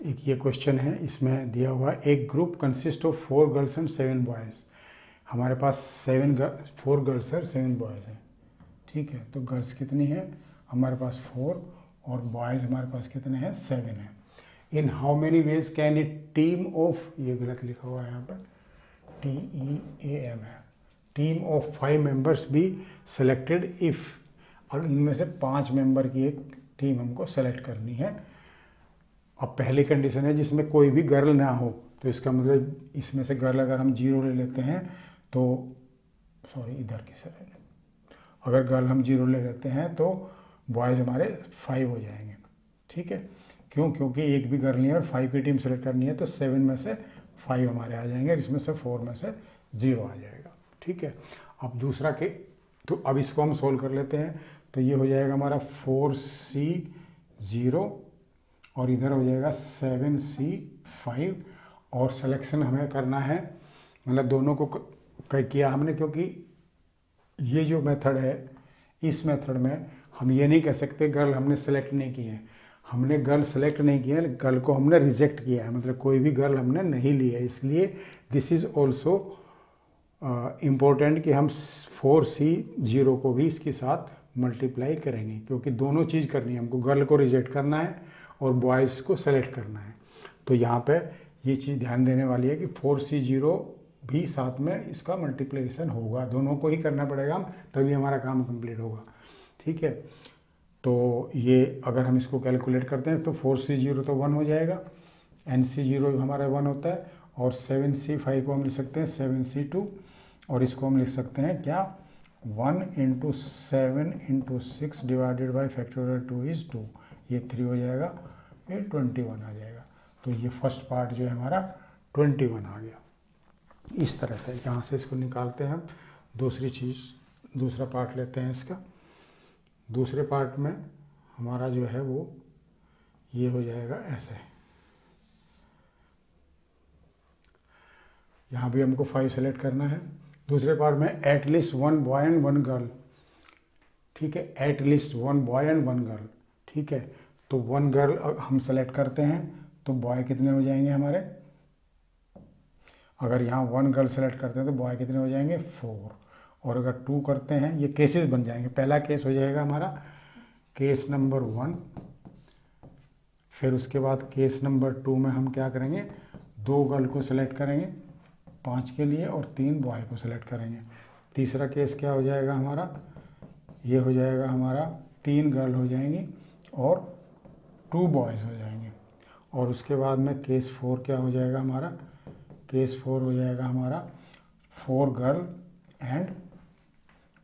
एक ये क्वेश्चन है, इसमें दिया हुआ है एक group consist of 4 girls and 7 boys. हमारे पास 4 गर्ल्स और 7 बॉयज़ हैं, ठीक है। तो गर्ल्स कितनी है हमारे पास 4 और बॉयज़ हमारे पास कितने हैं 7 हैं। In how many ways can a team of, ये गलत लिखा हुआ है यहाँ पर, TEAM है, टीम ऑफ 5 मेंबर्स भी सेलेक्टेड इफ़, और इनमें से 5 मेंबर की एक टीम हमको सेलेक्ट करनी है। अब पहली कंडीशन है जिसमें कोई भी गर्ल ना हो, तो इसका मतलब इसमें से गर्ल अगर हम 0 ले लेते हैं तो इधर की से ले लें, अगर गर्ल हम 0 ले लेते हैं तो बॉयज़ हमारे 5 हो जाएंगे, ठीक है। क्यों? क्योंकि एक भी गर्ल नहीं है और 5 की टीम सेलेक्ट करनी है, तो 7 में से 5 हमारे आ जाएंगे, इसमें से 4 में से 0 आ जाएगा, ठीक है। अब दूसरा के, तो अब इसको हम सोल्व कर लेते हैं। तो ये हो जाएगा हमारा 4C 0 और इधर हो जाएगा 7C 5, और सिलेक्शन हमें करना है, मतलब दोनों को किया हमने, क्योंकि ये जो मेथड है, इस मेथड में हम ये नहीं कह सकते गर्ल हमने सेलेक्ट नहीं की है। हमने गर्ल सेलेक्ट नहीं किया है, गर्ल को हमने रिजेक्ट किया है, मतलब कोई भी गर्ल हमने नहीं ली है। इसलिए दिस इज़ ऑल्सो इम्पोर्टेंट कि हम 4C 0 को भी इसके साथ मल्टीप्लाई करेंगे, क्योंकि दोनों चीज़ करनी है हमको, गर्ल को रिजेक्ट करना है और बॉयज़ को सेलेक्ट करना है। तो यहाँ पे ये चीज़ ध्यान देने वाली है कि 4C 0 भी साथ में इसका मल्टीप्लिकेशन होगा, दोनों को ही करना पड़ेगा हम, तभी हमारा काम कंप्लीट होगा, ठीक है। तो ये अगर हम इसको कैलकुलेट करते हैं तो 4C 0 तो 1 हो जाएगा, NC 0 हमारा 1 होता है, और 7C 5 को हम लिख सकते हैं 7C 2, और इसको हम लिख सकते हैं क्या, 1 × 7 × 6 डिवाइडेड बाई फैक्टोरियल 2 इज़ 2, ये 3 हो जाएगा, ये 21 आ जाएगा। तो ये फर्स्ट पार्ट जो है हमारा 21 आ गया। इस तरह से यहाँ से इसको निकालते हैं हम। दूसरा पार्ट लेते हैं इसका। दूसरे पार्ट में हमारा जो है वो ये हो जाएगा ऐसे, यहाँ भी हमको 5 सेलेक्ट करना है। दूसरे पार्ट में एटलीस्ट 1 बॉय एंड 1 गर्ल, ठीक है, एटलीस्ट 1 बॉय एंड 1 गर्ल, ठीक है। तो 1 गर्ल हम सेलेक्ट करते हैं तो बॉय कितने हो जाएंगे हमारे, अगर यहाँ 1 गर्ल सेलेक्ट करते हैं तो बॉय कितने हो जाएंगे 4, और अगर 2 करते हैं, ये केसेस बन जाएंगे। पहला केस हो जाएगा हमारा केस नंबर 1, फिर उसके बाद केस नंबर 2 में हम क्या करेंगे, 2 गर्ल को सेलेक्ट करेंगे 5 के लिए और 3 बॉय को सेलेक्ट करेंगे। तीसरा केस क्या हो जाएगा हमारा, ये हो जाएगा हमारा 3 गर्ल हो जाएंगी और 2 बॉयज़ हो जाएंगे। और उसके बाद में केस 4 क्या हो जाएगा हमारा, केस 4 हो जाएगा हमारा 4 गर्ल एंड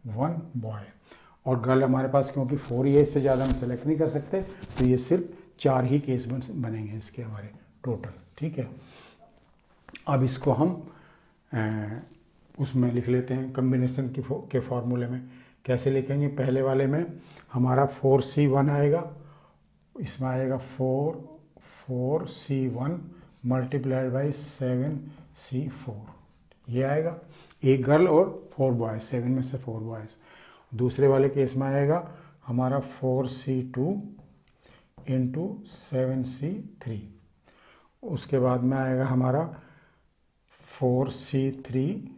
1 बॉय। और गर्ल हमारे पास क्योंकि 4 ही है, इससे ज़्यादा हम सेलेक्ट नहीं कर सकते, तो ये सिर्फ 4 ही केस बनेंगे इसके हमारे टोटल, ठीक है। अब इसको हम उसमें लिख लेते हैं कम्बिनेशन के फॉर्मूले में। कैसे लिखेंगे, पहले वाले में हमारा 4C1 आएगा, इसमें आएगा 4C1 मल्टीप्लाइड बाई 7C4, ये आएगा, एक गर्ल और 4 बॉयज़, 7 में से 4 बॉयज़। दूसरे वाले केस में आएगा हमारा 4C2 × 7C3, उसके बाद में आएगा हमारा 4C3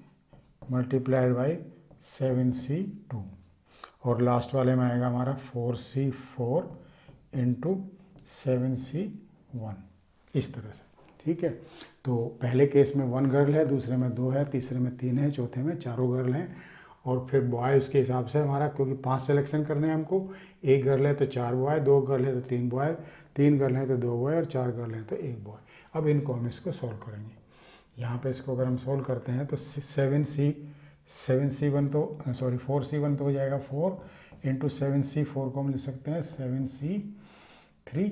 मल्टीप्लाइड बाई 7C2, और लास्ट वाले में आएगा हमारा 4C4 × 7C1, इस तरह से, ठीक है। तो पहले केस में 1 गर्ल है, दूसरे में 2 है, तीसरे में 3 है, चौथे में 4 गर्ल हैं, और फिर बॉय उसके हिसाब से हमारा, क्योंकि 5 सिलेक्शन करने हैं हमको, 1 गर्ल है तो 4 बॉय, 2 गर्ल है तो 3 बॉय, 3 गर्ल है तो 2 बॉय, और 4 गर्ल है तो 1 बॉय। अब इनको हम इसको सॉल्व करेंगे। यहाँ पे इसको अगर हम सॉल्व करते हैं तो 4C1 तो हो जाएगा 4 × 7C4 को हम लिख सकते हैं 7C3,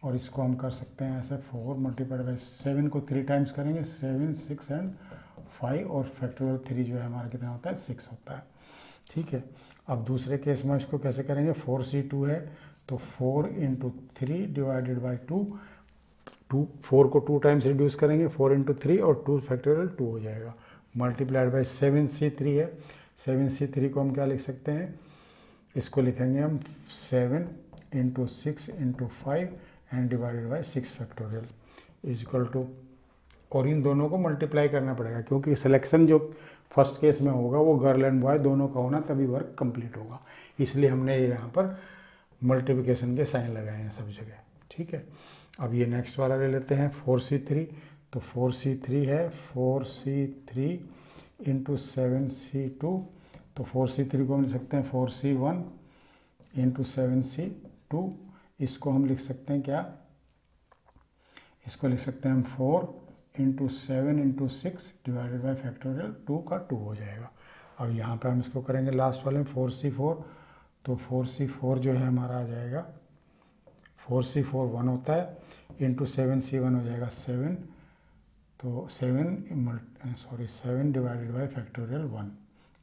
और इसको हम कर सकते हैं ऐसे 4 मल्टीप्लाइड बाई 7 को 3 टाइम्स करेंगे, 7, 6 एंड 5, और फैक्टोरियल 3 जो है हमारा कितना होता है 6 होता है, ठीक है। अब दूसरे केस में इसको कैसे करेंगे, 4C2 है तो 4 × 3 डिवाइडेड बाई 2, 4 को 2 टाइम्स रिड्यूस करेंगे, 4 × 3 और 2 फैक्टोरियल 2 हो जाएगा, मल्टीप्लाइड बाई 7C3 है। 7C3 को हम क्या लिख सकते हैं, इसको लिखेंगे हम 7 × 6 × 5 and divided by 6 factorial. Is equal to, और इन दोनों को मल्टीप्लाई करना पड़ेगा क्योंकि सिलेक्शन जो फर्स्ट केस में होगा वो गर्ल एंड बॉय दोनों का होना तभी वर्क कंप्लीट होगा, इसलिए हमने यहाँ पर मल्टीप्लिकेशन के साइन लगाए हैं सब जगह। ठीक है, अब ये नेक्स्ट वाला ले लेते हैं 4c3, तो 4c3 है 4c3 इंटू 7c2, तो 4c3 को हम लिख सकते हैं 4c1 इंटू 7c2, इसको हम लिख सकते हैं क्या, इसको लिख सकते हैं हम 4 into 7 into 6 divided by factorial 2 का 2 हो जाएगा। अब यहाँ पे हम इसको करेंगे लास्ट वाले में 4c4, तो 4c4 जो है हमारा आ जाएगा 4c4 1 होता है इंटू 7c1 हो जाएगा 7, तो 7 डिवाइडेड बाई फैक्टोरियल 1,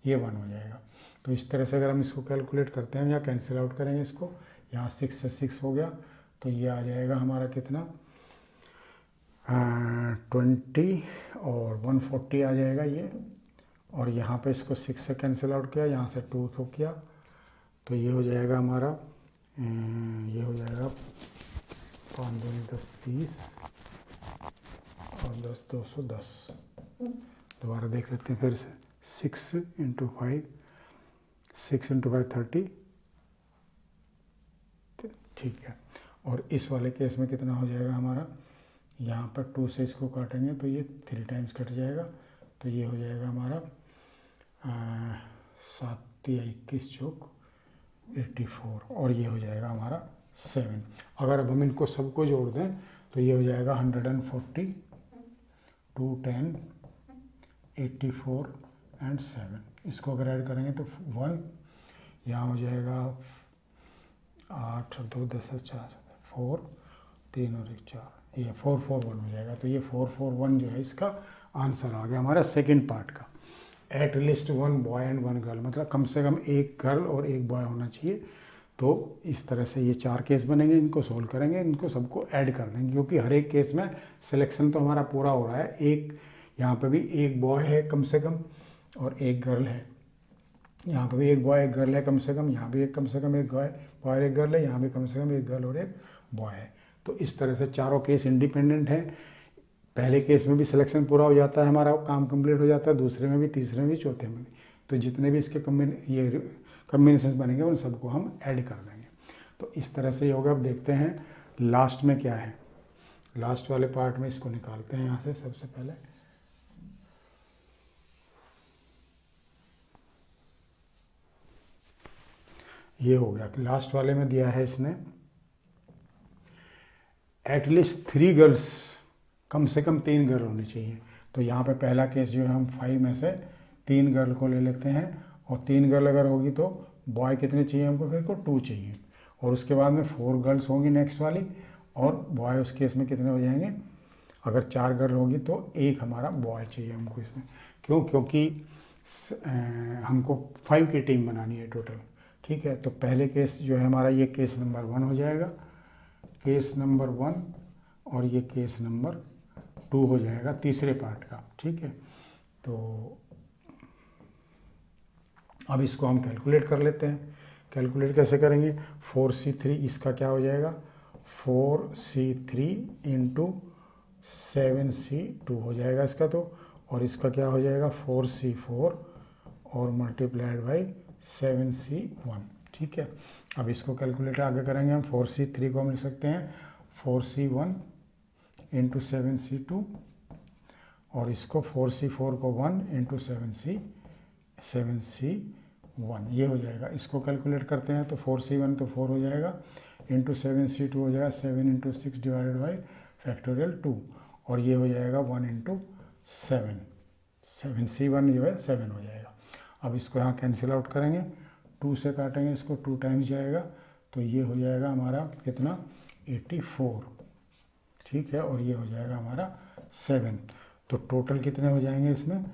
ये 1 हो जाएगा। तो इस तरह से अगर हम इसको कैलकुलेट करते हैं या कैंसिल आउट करेंगे इसको, यहाँ 6 से 6 हो गया, तो ये आ जाएगा हमारा कितना 20 और 140 आ जाएगा ये, और यहाँ पे इसको 6 से कैंसिल आउट किया, यहाँ से 2 को किया, तो ये हो जाएगा हमारा, ये हो जाएगा 5 दूनी 10 30 और 10 210। दोबारा देख लेते हैं फिर से, 6 इंटू 5 30, ठीक है। और इस वाले केस में कितना हो जाएगा हमारा, यहाँ पर 2 से इसको काटेंगे तो ये 3 टाइम्स कट जाएगा, तो ये हो जाएगा हमारा 7 या 21 चौक 84, और ये हो जाएगा हमारा 7। अगर अब हम इनको सबको जोड़ दें तो ये हो जाएगा 140 2 10 84 एंड 7, इसको अगर ऐड करेंगे तो 1, यहाँ हो जाएगा 8 और 2 10 4 4 3 और 1 4, ये 441 हो जाएगा। तो ये 441 जो है इसका आंसर आ गया हमारा सेकंड पार्ट का। At least 1 boy and 1 girl, मतलब कम से कम एक गर्ल और एक बॉय होना चाहिए। तो इस तरह से ये 4 केस बनेंगे, इनको सोल्व करेंगे, इनको सबको ऐड कर देंगे क्योंकि हर एक केस में सिलेक्शन तो हमारा पूरा हो रहा है। एक यहाँ पे भी एक बॉय है कम से कम और एक गर्ल है, यहाँ पे भी एक बॉय एक गर्ल है कम से कम, यहाँ भी एक कम से कम एक बॉय एक गर्ल है, यहाँ भी कम से कम एक गर्ल और एक बॉय है। तो इस तरह से चारों केस इंडिपेंडेंट हैं। पहले केस में भी सिलेक्शन पूरा हो जाता है, हमारा काम कंप्लीट हो जाता है, दूसरे में भी, तीसरे में भी, चौथे में भी। तो जितने भी इसके कम्बिनेशन बनेंगे उन सबको हम ऐड कर देंगे। तो इस तरह से ये होगा। अब देखते हैं लास्ट में क्या है। लास्ट वाले पार्ट में इसको निकालते हैं यहाँ से सबसे पहले। ये हो गया कि लास्ट वाले में दिया है इसने एटलीस्ट 3 गर्ल्स, कम से कम 3 गर्ल होनी चाहिए। तो यहाँ पे पहला केस जो है हम 5 में से 3 गर्ल को ले लेते हैं, और 3 गर्ल अगर होगी तो बॉय कितने चाहिए हमको, फिर को 2 चाहिए, और उसके बाद में 4 गर्ल्स होंगी नेक्स्ट वाली, और बॉय उस केस में कितने हो जाएंगे, अगर 4 गर्ल होगी तो 1 हमारा बॉय चाहिए हमको इसमें। क्यों? क्योंकि हमको 5 की टीम बनानी है टोटल। ठीक है, तो पहले केस जो है हमारा ये केस नंबर 1 हो जाएगा, केस नंबर 1, और ये केस नंबर 2 हो जाएगा तीसरे पार्ट का। ठीक है, तो अब इसको हम कैलकुलेट कर लेते हैं। कैलकुलेट कैसे करेंगे, 4c3 इसका क्या हो जाएगा, 4c3 इंटू 7c2 हो जाएगा इसका, तो और इसका क्या हो जाएगा 4c4 और मल्टीप्लाइड बाई 7c1। ठीक है, अब इसको कैलकुलेट आगे करेंगे हम। 4c3 को हम लिख सकते हैं 4c1 इंटू 7c2, और इसको 4c4 को 1 इंटू 7c1, ये हो जाएगा। इसको कैलकुलेट करते हैं तो 4c1 तो 4 हो जाएगा, इंटू 7c2 हो जाएगा 7 इंटू 6 डिवाइडेड बाई फैक्टोरियल 2, और ये हो जाएगा 1 इंटू 7c1 जो है 7 हो जाएगा। अब इसको यहाँ कैंसिल आउट करेंगे, 2 से काटेंगे इसको, 2 टाइम्स जाएगा, तो ये हो जाएगा हमारा कितना 84। ठीक है, और ये हो जाएगा हमारा 7। तो टोटल कितने हो जाएंगे इसमें,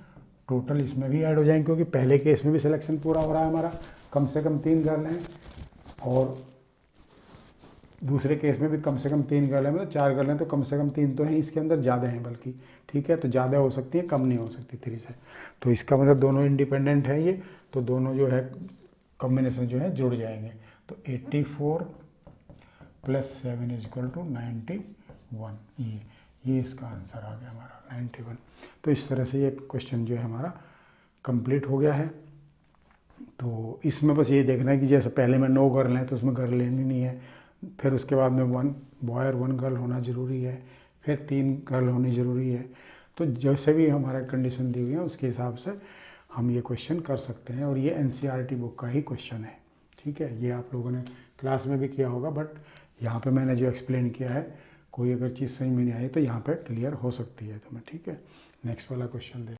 टोटल इसमें भी ऐड हो जाएंगे क्योंकि पहले केस में भी सिलेक्शन पूरा हो रहा है हमारा, कम से कम 3 गर्ल हैं, और दूसरे केस में भी कम से कम 3 गर्ल हैं, मतलब 4 गर्ल हैं, तो कम से कम 3 तो हैं इसके अंदर, ज़्यादा हैं बल्कि। ठीक है, तो ज़्यादा हो सकती है, कम नहीं हो सकती 3 से। तो इसका मतलब दोनों इंडिपेंडेंट है ये, तो दोनों जो है कॉम्बिनेशन जो है जुड़ जाएंगे। तो 84 + 7 = 91, ये इसका आंसर आ गया हमारा 91। तो इस तरह से ये क्वेश्चन जो है हमारा कंप्लीट हो गया है। तो इसमें बस ये देखना है कि जैसे पहले में 9 गर्ल हैं तो उसमें गर्ल लेनी नहीं है, फिर उसके बाद में 1 बॉय और 1 गर्ल होना ज़रूरी है, फिर 3 गर्ल होनी ज़रूरी है। तो जैसे भी हमारा कंडीशन दी हुई है उसके हिसाब से हम ये क्वेश्चन कर सकते हैं, और ये एनसीईआरटी बुक का ही क्वेश्चन है। ठीक है, ये आप लोगों ने क्लास में भी किया होगा, बट यहाँ पे मैंने जो एक्सप्लेन किया है, कोई अगर चीज़ समझ में नहीं आई तो यहाँ पे क्लियर हो सकती है तुम्हें। ठीक है, नेक्स्ट वाला क्वेश्चन दे।